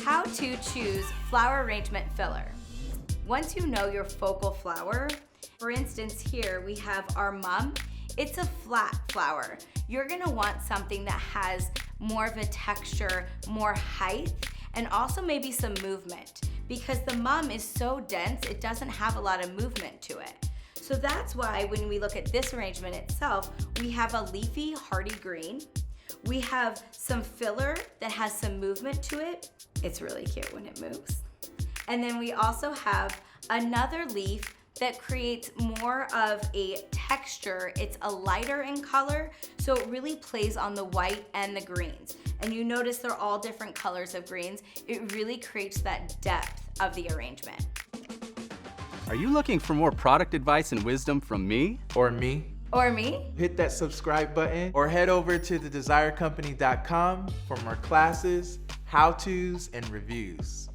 How to choose flower arrangement filler. Once you know your focal flower, for instance here we have our mum, it's a flat flower. You're gonna want something that has more of a texture, more height, and also maybe some movement, because the mum is so dense it doesn't have a lot of movement to it. So that's why when we look at this arrangement itself, we have a leafy hardy green. We have some filler that has some movement to it. It's really cute when it moves. And then we also have another leaf that creates more of a texture. It's a lighter in color, so it really plays on the white and the greens. And you notice they're all different colors of greens. It really creates that depth of the arrangement. Are you looking for more product advice and wisdom from me? Or me? Or me? Hit that subscribe button or head over to thedesirecompany.com for more classes, how-tos, and reviews.